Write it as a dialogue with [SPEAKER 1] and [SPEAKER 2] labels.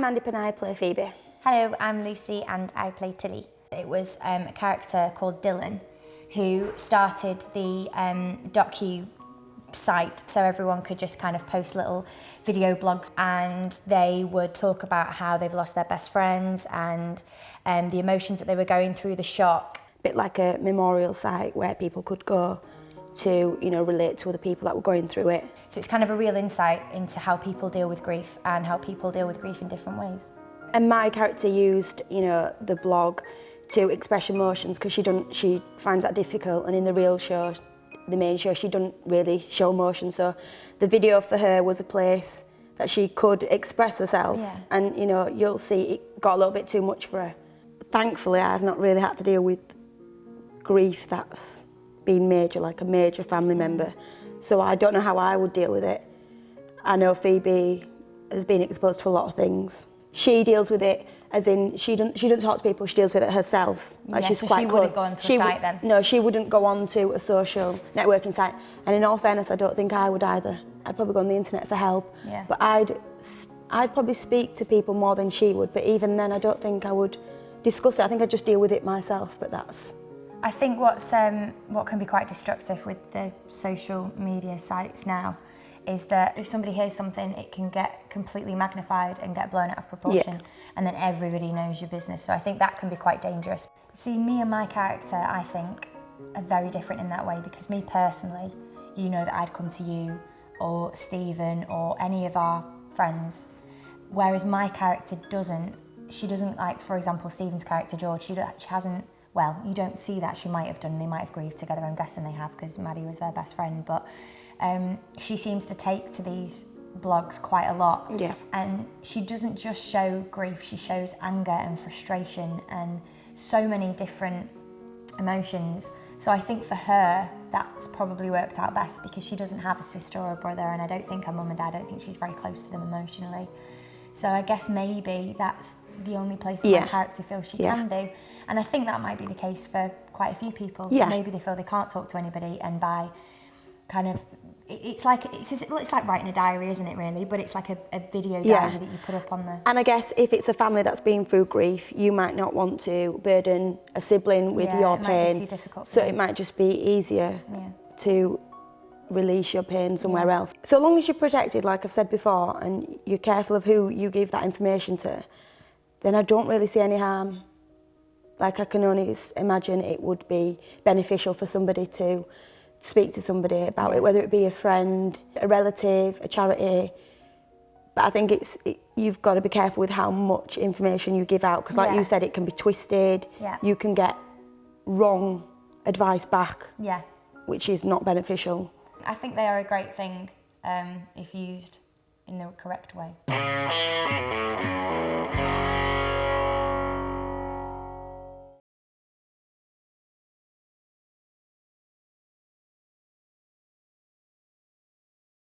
[SPEAKER 1] I'm Mandip and I play Phoebe.
[SPEAKER 2] Hello, I'm Lucy and I play Tilly. It was a character called Dylan who started the DocYou site, so everyone could just kind of post little video blogs and they would talk about how they've lost their best friends and the emotions that they were going through, the shock.
[SPEAKER 1] A bit like a memorial site where people could go to, relate to other people that were going through it.
[SPEAKER 2] So it's kind of a real insight into how people deal with grief and how people deal with grief in different ways.
[SPEAKER 1] And my character used, the blog to express emotions because she finds that difficult, and in the real show, the main show, she doesn't really show emotion. So the video for her was a place that she could express herself.
[SPEAKER 2] Yeah.
[SPEAKER 1] And you'll see it got a little bit too much for her. Thankfully, I've not really had to deal with grief that's been major, like a major family member. So I don't know how I would deal with it. I know Phoebe has been exposed to a lot of things. She deals with it as in she doesn't talk to people, she deals with it herself. Like
[SPEAKER 2] Yeah,
[SPEAKER 1] she's
[SPEAKER 2] so
[SPEAKER 1] quite
[SPEAKER 2] she
[SPEAKER 1] close.
[SPEAKER 2] wouldn't go onto a site then?
[SPEAKER 1] No, she wouldn't go on to a social networking site. And in all fairness, I don't think I would either. I'd probably go on the internet for help.
[SPEAKER 2] Yeah.
[SPEAKER 1] But I'd probably speak to people more than she would, but even then I don't think I would discuss it. I think I'd just deal with it myself, but that's...
[SPEAKER 2] I think what can be quite destructive with the social media sites now is that if somebody hears something, it can get completely magnified and get blown out of proportion, and then everybody knows your business. So I think that can be quite dangerous. See, me and my character, I think, are very different in that way, because me personally, that I'd come to you or Stephen or any of our friends, whereas my character doesn't. She doesn't, like, for example, Stephen's character, George, she hasn't, well, you don't see that. She might have done, they might have grieved together, I'm guessing they have, because Maddie was their best friend, but she seems to take to these blogs quite a lot.
[SPEAKER 1] Yeah.
[SPEAKER 2] And she doesn't just show grief, she shows anger and frustration and so many different emotions. So I think for her, that's probably worked out best, because she doesn't have a sister or a brother, and I don't think her mum and dad, I don't think she's very close to them emotionally. So I guess maybe that's the only place that my character feels she can do. And I think that might be the case for quite a few people.
[SPEAKER 1] Yeah.
[SPEAKER 2] Maybe they feel they can't talk to anybody, and by kind of, it's like writing a diary, isn't it, really? But it's like a video diary that you put up on the...
[SPEAKER 1] And I guess if it's a family that's been through grief, you might not want to burden a sibling with your pain.
[SPEAKER 2] It might be too difficult for
[SPEAKER 1] so
[SPEAKER 2] them.
[SPEAKER 1] it might just be easier to release your pain somewhere else. So long as you're protected, like I've said before, and you're careful of who you give that information to, then I don't really see any harm. Like, I can only imagine it would be beneficial for somebody to speak to somebody about it, whether it be a friend, a relative, a charity. But I think you've got to be careful with how much information you give out, because like you said, it can be twisted. You can get wrong advice back, which is not beneficial.
[SPEAKER 2] I think they are a great thing if used in the correct way.